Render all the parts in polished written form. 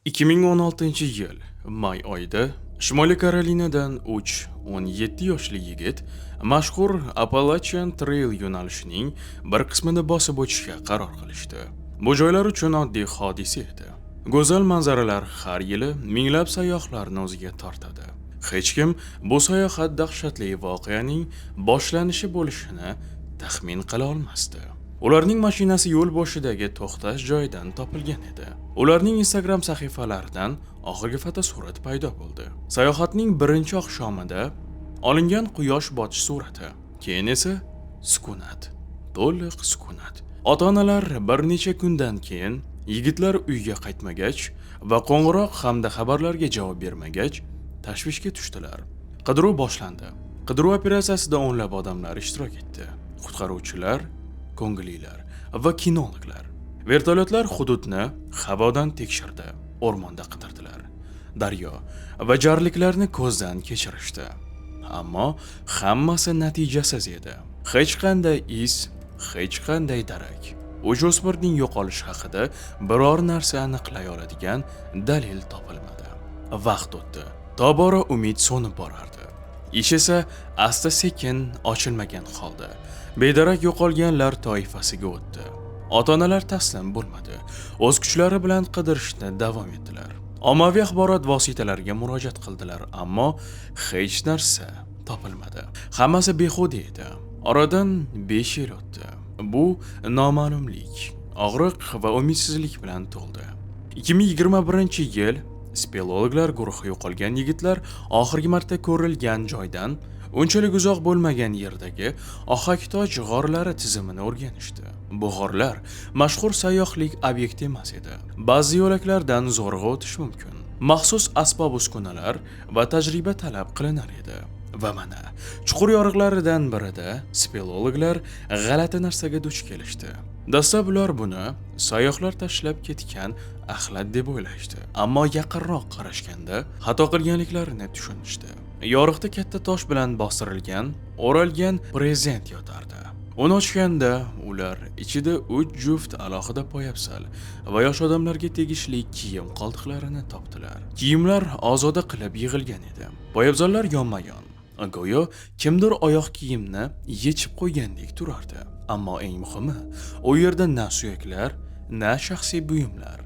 2016-yil may oyida Shimoliy Karolinadan 17 yoshli yigit mashhur Appalachian Trail yo'nalishining bir qismini bosib o'tishga qaror qilishdi. Bu joylar uchun oddiy hodisa edi. Go'zal manzaralar har yili minglab sayyohlarni o'ziga tortadi. Hech kim bu sayohat dahshatli voqeaning boshlanishi bo'lishini taxmin qila olmasdi. Ularning mashinasi yo'l boshidagi to'xtash joyidan topilgan edi. Ularning Instagram sahifalaridan oxirgi fotosurat paydo bo'ldi. Sayohatning birinchi oqshomida olingan quyosh botish surati. Keyin esa sukunat. To'liq sukunat. Ota-onalar bir necha kundan keyin yigitlar uyga qaytmagach va qo'ng'iroq hamda xabarlarga javob bermagach tashvishga tushdilar. Qidiruv boshlandi. Qidiruv operatsiyasida o'nlab odamlar ishtirok etdi. Qutqaruvchilar, ko'ngillilar va kinologlar. Vertolyotlar hududni havodan tekshirdi, o'rmonda qidirdilar. Daryo va jarliklarni ko'zdan kechirishdi. Ammo hammasi natijasiz edi. Hech qanday iz, hech qanday darak. O'smirning yo'qolishi haqida biror narsa aniqlay oladigan dalil topilmadi. Vaqt o'tdi. Tobora umid so'nib borardi. Ish esa asta-sekin ochilmagan holda bedarak yo'qolganlar toifasiga o'tdi. Ota-onalar taslim bo'lmadi. O'z kuchlari bilan qidirishni davom etdilar. Ommaviy axborot vositalariga murojaat qildilar, ammo hech narsa topilmadi. Hammasi behuda edi. Oradan 5 yil o'tdi. Bu noma'lumlik, og'riq va umidsizlik bilan to'ldi. 2021-yil speleologlar guruhi yo'qolgan yigitlar oxirgi marta ko'rilgan joydan unchalik uzoq bo'lmagan yerdagi Oxaktoj g'orlari tizimini o'rganishdi. Bu g'orlar mashhur sayyohlik obyekti emas edi. Ba'zi yo'laklardan zo'rg'a o'tish mumkin. Maxsus asbob-uskunalar va tajriba talab qilinar edi. Va mana, chuqur yoriqlaridan birida speleologlar g'alati narsaga duch kelishdi. Dastlab ular buni sayyohlar tashlab ketgan axlat deb o'ylashdi. Ammo yaqinroq qarashganda xato qilganliklarini tushunishdi. Yoriqda katta tosh bilan bostirilgan, o'ralgan prezent yotardi. Uni ochganda ular ichida 3 juft alohida poyabzal va yosh odamlarga tegishli kiyim qoldiqlarini topdilar. Kiyimlar ozoda qilib yig'ilgan edi. Poyabzallar yonma-yon. Go'yo kimdir oyoq kiyimni yechib qo'ygandek turardi. Ammo eng muhimi, u yerda na suyaklar, na shaxsiy buyumlar,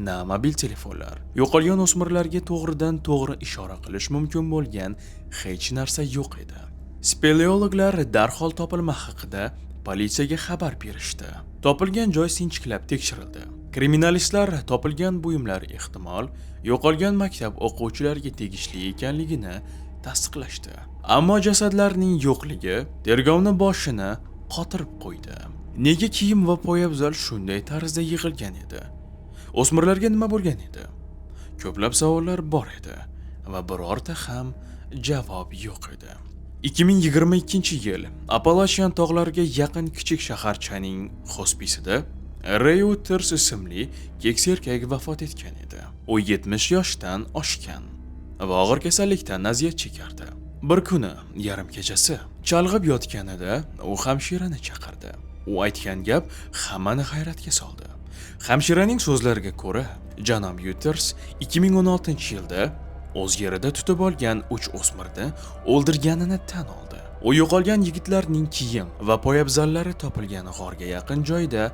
na mobil telefonlar, yo'qolgan o'smirlarga to'g'ridan-to'g'ri ishora qilish mumkin bo'lgan hech narsa yo'q edi. Speleologlar darhol topilma haqida politsiyaga xabar berishdi. Topilgan joy sinchiklab tekshirildi. Kriminalistlar topilgan buyumlar ehtimol yo'qolgan maktab o'quvchilariga tegishli ekanligini tasdiqlashdi. Ammo jasadlarning yo'qligi tergovni boshini qotirib qo'ydi. Nega kiyim va poyabzal shunday tarzda yig'ilgan edi? O'smirlarga nima bo'lgan edi? Ko'plab savollar bor edi va birorta ham javob yo'q edi. 2022-yil Appalachian tog'lariga yaqin kichik shaharchaning hospitsida Ray Waters ismli keksa erkak vafot etgan edi. U 70 yoshdan oshgan va og'ir kasallikdan aziyat chekardi. Bir kuni yarim kechasi chalg'ib yotganida u hamshirani chaqirdi. U aytgan gap hammani hayratga soldi. Hamshiraning so'zlariga ko'ra, janob Waters 2016-yilda o'z yerida tutib olgan 3 o'smirni o'ldirganini tan oldi. U yo'qolgan yigitlarning kiyim va poyabzallari topilgan g'orga yaqin joyda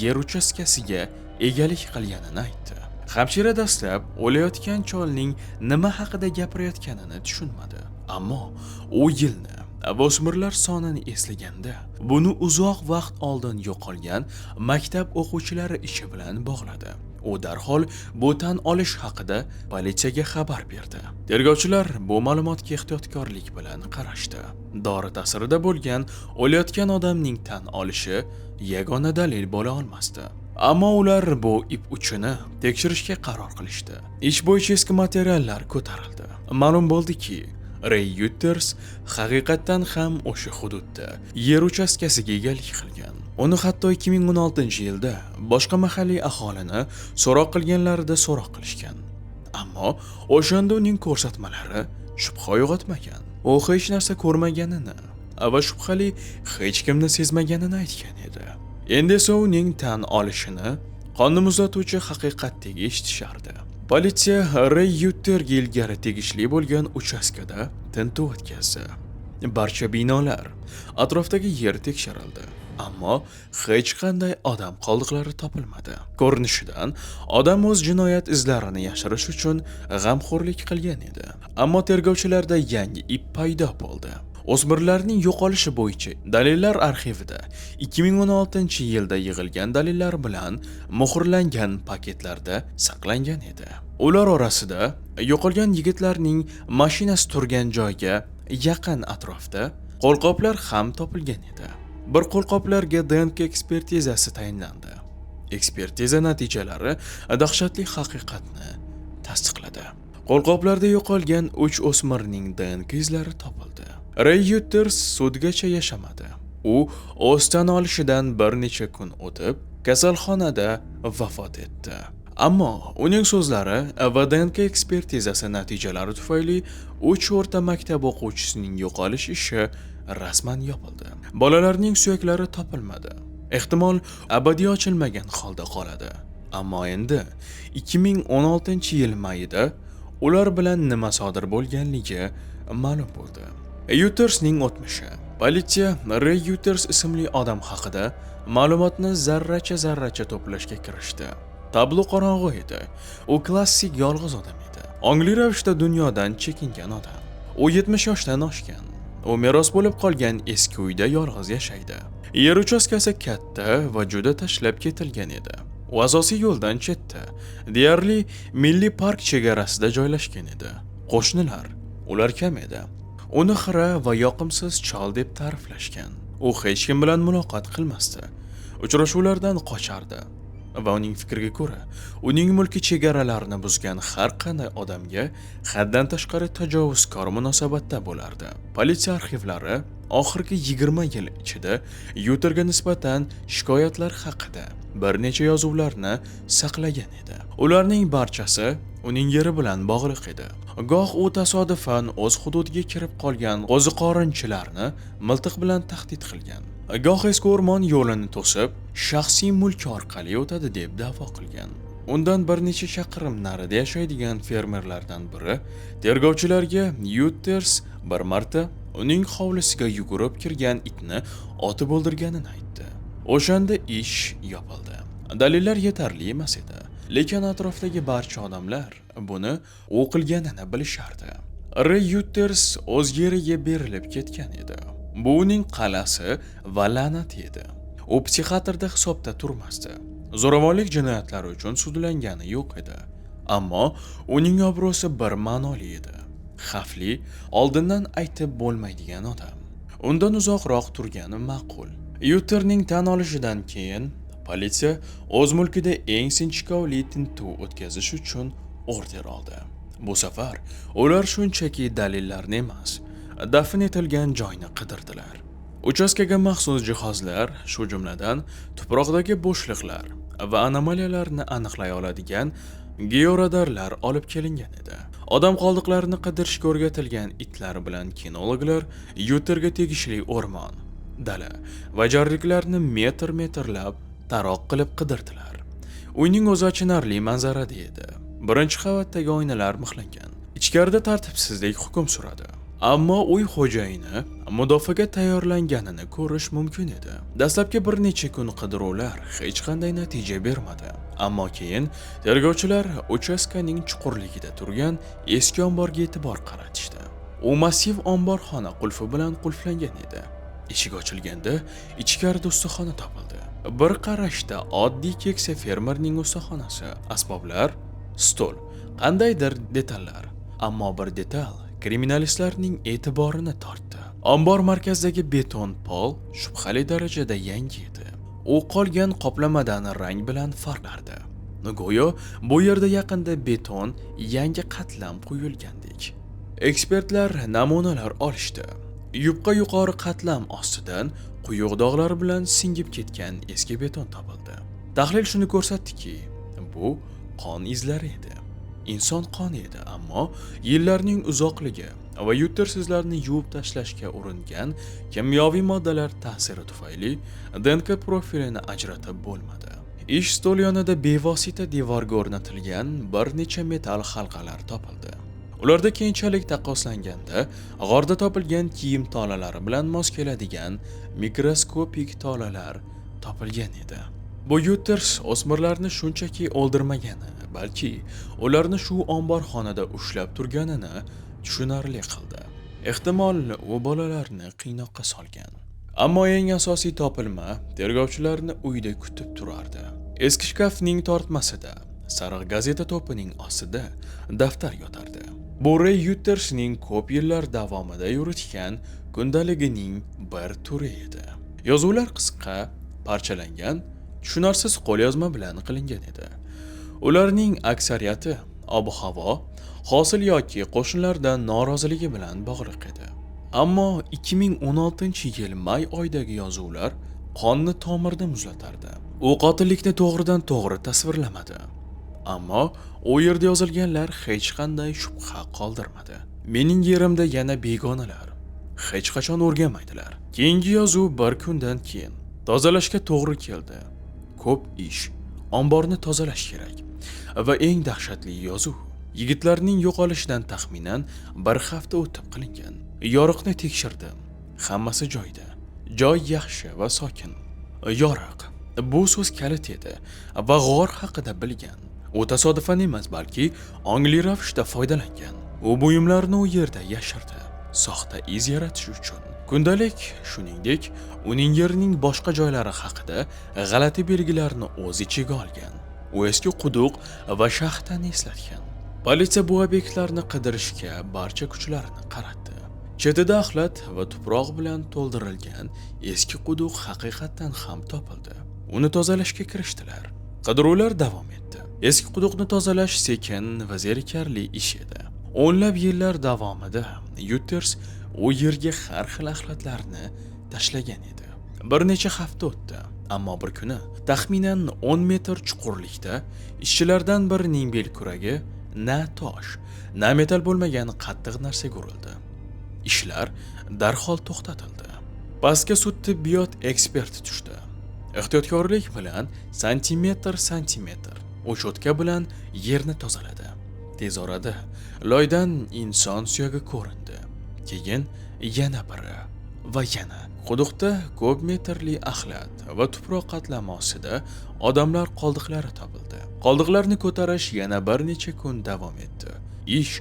yer uchastkasiga egalik qilganini aytdi. Hamshira dastlab o'layotgan cholning nima haqida gapirayotganini tushunmadi. Ammo u yilni va o'smirlar sonini eslaganda buni uzoq vaqt oldin yo'qolgan maktab o'quvchilari ishi bilan bog'ladi. U darhol bu tan olish haqida politsiyaga xabar berdi. Tergovchilar bu ma'lumotga ehtiyotkorlik bilan qarashdi. Dori ta'sirida bo'lgan o'layotgan odamning tan olishi yagona dalil bo'la olmasdi. Ammo ular bu ip uchini tekshirishga qaror qilishdi. Ish bo'yicha eski materiallar ko'tarildi. Ma'lum bo'ldiki, Ray Waters haqiqatan ham o'sha hududda yer uchastkasiga egalik qilgan. Uni hatto 2016-yilda boshqa mahalliy aholini so'roq qilganlarida so'roq qilishgan. Ammo o'shanda uning ko'rsatmalari shubha uyg'otmagan. U hech narsa ko'rmaganini va shubhali hech kimni sezmaganini aytgan edi. Endi esa uning tan olishini qonni muzlatuvchi haqiqatdagi eshitishardi. Politsiya Rey Yutterga ilgari tegishli bo'lgan uchastkada tintuv o'tkazdi. Barcha binolar, atrofdagi yer tekshirildi, ammo hech qanday odam qoldiqlari topilmadi. Ko'rinishidan odam o'z jinoyat izlarini yashirish uchun g'amxo'rlik qilgan edi. Ammo tergovchilarda yangi ip paydo bo'ldi. O'smirlarning yo'qolishi bo'yicha dalillar arxivida 2016-yilda yig'ilgan dalillar bilan muhrlangan paketlarda saqlangan edi. Ular orasida yo'qolgan yigitlarning mashinasi turgan joyga yaqin atrofda qo'lqoplar ham topilgan edi. Bir qo'lqoplarga DNK ekspertizasi tayinlandi. Ekspertiza natijalari dahshatli haqiqatni tasdiqladi. Qo'lqoplarda yo'qolgan 3 o'smirning DNK izlari topildi. Rey Yutters sudgacha yashamadi. U o'z tan olishidan bir necha kun o'tib, kasalxonada vafot etdi. Ammo uning so'zlari va DNK ekspertizasi natijalari tufayli 3 o'rta maktab o'quvchisining yo'qolish ishi rasman yopildi. Bolalarning suyaklari topilmadi. Ehtimol abadiy ochilmagan holda qoladi. Ammo endi 2016-yil mayida ular bilan nima sodir bo'lganligi ma'lum bo'ldi. Yuttersning o'tmishi. Politsiya Rey Yutters ismli odam haqida ma'lumotni zarracha to'plashga kirishdi. Tablo qorong'u edi. U klassik yolg'iz odam edi. Ongli ravishda dunyodan chekingan odam. U 70 yoshdan oshgan. U meros bo'lib qolgan eski uyda yolg'iz yashaydi. Yer uchastkasi katta va juda tashlab ketilgan edi. U asosiy yo'ldan chetda, deyarli milliy park chegarasida joylashgan edi. Qo'shnilar, ular kam edi. Uni xira va yoqimsiz chol deb ta'riflashgan. U hech kim bilan muloqot qilmasdi. Uchrashuvlardan qochardi. Va uning fikriga ko'ra, uning mulki chegaralarini buzgan har qanday odamga haddan tashqari tajovuzkor munosabatda bo'lardi. Politsiya arxivlari oxirgi 20 yil ichida Yutterga nisbatan shikoyatlar haqida bir necha yozuvlarni saqlagan edi. Ularning barchasi uning yeri bilan bog'liq edi. Goh u tasodifan o'z hududiga kirib qolgan qo'ziqorinchilarni miltiq bilan tahdid qilgan. Goh eski o'rmon yo'lini to'sib, shaxsiy mulki orqali o'tadi deb da'vo qilgan. Undan bir necha chaqirim narida yashaydigan fermerlardan biri tergovchilarga Yutters bir marta uning hovlisiga yugurib kirgan itni otib o'ldirganini aytdi. O'shanda ish yopildi. Dalillar yetarli emas edi, lekin atrofdagi barcha odamlar buni u qilganini bilishardi. Rey Yutters o'z yeriga berilib ketgan edi. Bu uning qal'asi va la'nati edi. U psixiatrda hisobda turmasdi. Zo'ravonlik jinoyatlari uchun sudlangani yo'q edi. Ammo uning obro'si bir ma'noli edi. Xavfli, oldindan aytib bo'lmaydigan odam. Undan uzoqroq turgani ma'qul. Yutterning tan olishidan keyin politsiya o'z mulkida eng sinchkovli tintuv o'tkazish uchun order oldi. Bu safar ular shunchaki dalillarni emas, dafn etilgan joyni qidirdilar. Uchastkaga maxsus jihozlar, shu jumladan tuproqdagi bo'shliqlar va anomaliyalarni aniqlay oladigan georadarlar olib kelingan edi. Odam qoldiqlarini qidirishga o'rgatilgan itlar bilan kinologlar Yutterga tegishli o'rmon, dala va jarliklarni metrlab taroq qilib qidirdilar. Uyning o'zi achinarli manzarada edi. Birinchi qavatdagi oynalar mixlangan. Ichkarida tartibsizlik hukm suradi. Ammo uy xo'jayini mudofaaga tayyorlanganini ko'rish mumkin edi. Dastlabki bir necha kun qidiruvlar hech qanday natija bermadi. Ammo keyin tergovchilar uchastkaning chuqurligida turgan eski omborga e'tibor qaratishdi. U massiv omborxona qulfi bilan qulflangan edi. Eshik ochilganda ichkarida ustaxona topildi. Bir qarashda oddiy keksa fermerning ustaxonasi, asboblar, stol, qandaydir detallar. Ammo bir detal kriminalistlarning e'tiborini tortdi. Ombor markazidagi beton pol shubhali darajada yangi edi. U qolgan qoplamadan rang bilan farqlardi. Go'yo bu yerda yaqinda beton yangi qatlam quyilgandek. Ekspertlar namunalar olishdi. Yupqa yuqori qatlam ostidan quyuq dog'lar bilan singib ketgan eski beton topildi. Tahlil shuni ko'rsatdiki, bu qon izlari edi. Inson qoni edi, ammo yillarning uzoqligi va yuttersizlarni yuvib tashlashga uringan kimyoviy moddalar ta'siri tufayli DNK profilini ajratib bo'lmadi. Ish stoli yonida bevosita devorga o'rnatilgan bir necha metall halqalar topildi. Ularda keyinchalik taqqoslanganda g'orda topilgan kiyim tolalari bilan mos keladigan mikroskopik tolalar topilgan edi. Bu Yuters o'smirlarni shunchaki o'ldirmagani, balki ularni shu omborxonada ushlab turganini tushunarli qildi. Ehtimol u bolalarni qiynoqqa solgan. Ammo eng asosiy topilma tergovchilarni uyda kutib turardi. Eski shkafning tortmasida, sariq gazeta to'pining ostida daftar yotardi. Bu Ray Yutersning ko'p yillar davomida yuritgan kundaligining bir turi edi. Yozuvlar qisqa, parchalangan, tushunarsiz qo'lyozma bilan qilingan edi. Ularning aksariyati ob-havo, hosil yoki qo'shinlardan noroziligi bilan bog'liq edi. Ammo 2016-yil may oyidagi yozuvlar qonni tomirda muzlatardi. U qotillikni to'g'ridan to'g'ri tasvirlamadi. Ammo u yerda yozilganlar hech qanday shubha qoldirmadi. Mening yerimda yana begonalar hech qachon o'rganmaydilar. Keyingi yozuv bir kundan keyin tozalashga to'g'ri keldi. Ko'p ish, omborni tozalash kerak. Va eng dahshatli yozuv yigitlarning yo'qolishidan taxminan bir hafta o'tib qilingan. Yoriqni tekshirdim. Hammasi joyida. Joy yaxshi va sokin. Yoriq. Bu so'z kalit edi va g'or haqida bilgan. U tasodifan emas, balki ongli ravishda foydalangan. U buyumlarni u yerda yashirdi, soxta iz yaratish uchun. Kundalik, shuningdek, uning yerining boshqa joylari haqida g'alati belgilarni o'z ichiga olgan. U eski quduq va shaxtani eslatgan. Politsiya bu obyektlarni qidirishga barcha kuchlarini qaratdi. Chetida axlat va tuproq bilan to'ldirilgan eski quduq haqiqatan ham topildi. Uni tozalashga kirishdilar. Qidiruvlar davom etdi. Eski quduqni tozalash sekin va zerikarli ish edi. O'nlab yillar davomida Yuters u yerga har xil axlatlarni tashlagan edi. Bir necha hafta o'tdi, ammo bir kuni taxminan 10 metr chuqurlikda ishchilardan birining belkuragi na tosh, na metall bo'lmagan qattiq narsaga urildi. Ishlar darhol to'xtatildi. Pastga sud tibbiyot eksperti tushdi. Ehtiyotkorlik bilan santimetr o'chotka bilan yerni tozaladi. Tez orada loydan inson suyagi ko'rindi. Keyin yana biri va yana. Quduqda ko'p metrli axlat va tuproq qatlami ostida odamlar qoldiqlari topildi. Qoldiqlarni ko'tarish yana bir necha kun davom etdi. Ish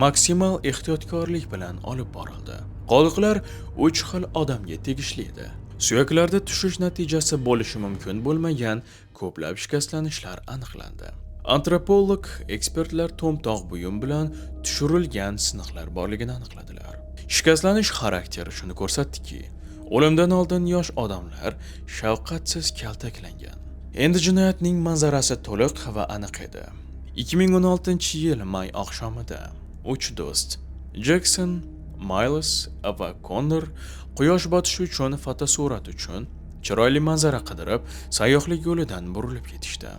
maksimal ehtiyotkorlik bilan olib borildi. Qoldiqlar 3 xil odamga tegishli edi. Suyaklarda tushish natijasi bo'lishi mumkin bo'lmagan ko'plab shikastlanishlar aniqlandi. Antropolog ekspertlar to'mtoq buyum bilan tushirilgan siniqlar borligini aniqladilar. Shikastlanish xarakteri shuni ko'rsatdiki, o'limdan oldin yosh odamlar shafqatsiz kaltaklangan. Endi jinoyatning manzarasi to'liq va aniq edi. 2016-yil may oqshomida 3 do'st Jackson, Miles va Connor quyosh botishi uchun fotosurat uchun chiroyli manzara qidirib sayyohlik yo'lidan burilib ketishdi.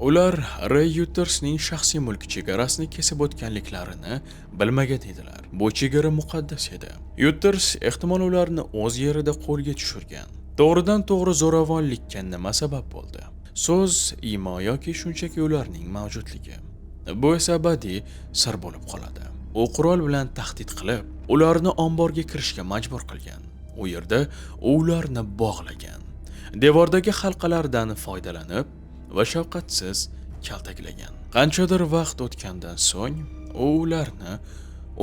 Ular Ray Yutersning shaxsiy mulk chegarasini kesib o'tganliklarini bilmagan edilar. Bu chegara muqaddas edi. Yuters ehtimol ularni o'z yerida qo'lga tushirgan. To'g'ridan to'g'ri zo'ravonlikka nima sabab bo'ldi? So'z, imo yoki shunchaki ularning mavjudligi. Bu esa abadiy sir bo'lib qoladi. U qurol bilan tahdid qilib, ularni omborga kirishga majbur qilgan. U yerda ularni bog'lagan. Devordagi halqalardan foydalanib va shafqatsiz kaltaklagan. Qanchadir vaqt o'tgandan so'ng u ularni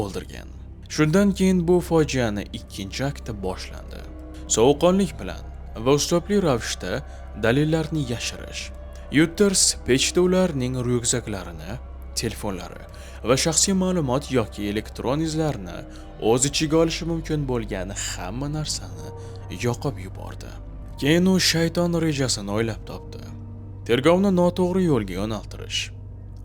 o'ldirgan. Shundan keyin bu fojiani ikkinchi akti boshlandi. Sovuqqonlik bilan va uslubli ravishda dalillarni yashirish. Yuters pechda ularning ryukzaklarini, telefonlari va shaxsiy ma'lumot yoki elektron izlarni o'z ichiga olishi mumkin bo'lgan hamma narsani yoqib yubordi. Keyin u shayton rejasini o'ylab topdi. Tergovni noto'g'ri yo'lga yo'naltirish.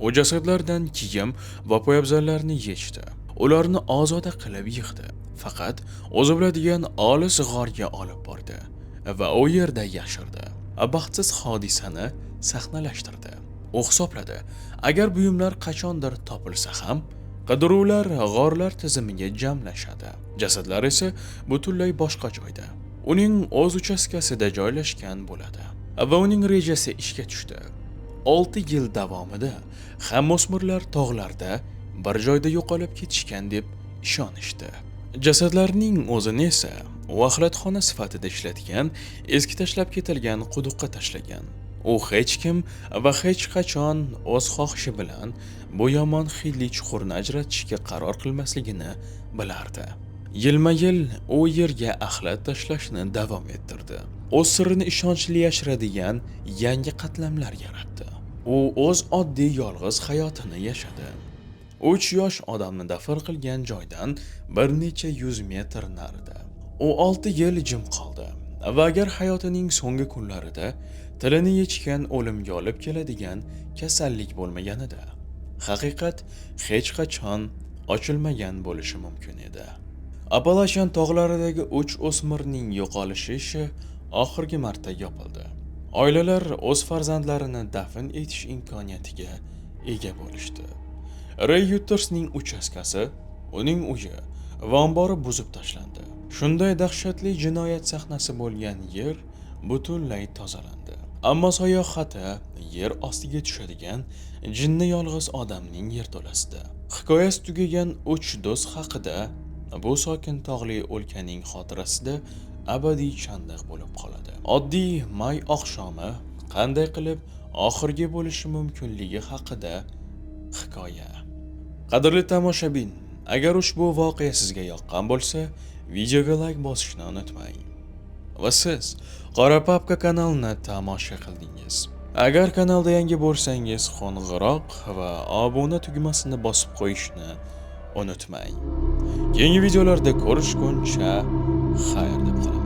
U jasadlardan kiyim va poyabzallarni yechdi. Ularni ozoda qilib yig'di. Faqat o'zi biladigan olis g'orga olib bordi va u yerda yashirdi. Baxtsiz hodisani sahnalashtirdi. U hisobladi, agar buyumlar qachondir topilsa ham, qidiruvlar g'orlar tizimiga jamlashadi. Jasadlar esa butunlay boshqa joyda, uning o'z uchastkasida joylashgan bo'ladi. va uning rejasi ishga tushdi. 6 yil davomida hamma o'smirlar tog'larda bir joyda yo'qolib ketishgan deb ishonishdi. Jasadlarning o'zini esa axlatxona sifatida ishlatgan, eski tashlab ketilgan quduqqa tashlagan. U hech kim va hech qachon o'z xohishi bilan bu yomon hidli chuqurni ajratishga qaror qilmasligini bilardi. Yilma-yil u yerga axlat tashlashni davom ettirdi. O'z sirrini ishonchli yashiradigan yangi qatlamlar yaratdi. U o'z oddiy yolg'iz hayotini yashadi. 3 yosh odamni dafn qilgan joydan bir necha yuz metr narida. U 6 yil jim qoldi va agar hayotining so'nggi kunlarida tilini yechgan o'limga olib keladigan kasallik bo'lmaganida, haqiqat hech qachon ochilmagan bo'lishi mumkin edi. Appalachian tog'laridagi 3 o'smirning yo'qolishi ishi oxirgi marta yopildi. Oilalar o'z farzandlarini dafn etish imkoniyatiga ega bo'lishdi. Ray Yutersning uchastkasi, uning uyi va ombori buzib tashlandi. Shunday dahshatli jinoyat sahnasi bo'lgan yer butunlay tozalandi. Ammo sayohati yer ostiga tushadigan jinni yolg'iz odamning yerto'lasida. Hikoyasi tugagan 3 do'st haqida bu sokin tog'li o'lkaning xotirasida abadiy chandiq bo'lib qoladi. Oddiy may oqshomi qanday qilib oxirgi bo'lishi mumkinligi haqida hikoya. Qadrli tomoshabin, agar ushbu voqea sizga yoqqan bo'lsa, videoga like bosishni unutmang. Va siz Qora Papka kanalini tomosha qildingiz. Agar kanalda yangi bo'lsangiz, qo'ng'iroq va obuna tugmasini bosib qo'yishni unutmang. Keyingi videolarda ko'rishguncha xayr deb qolaman.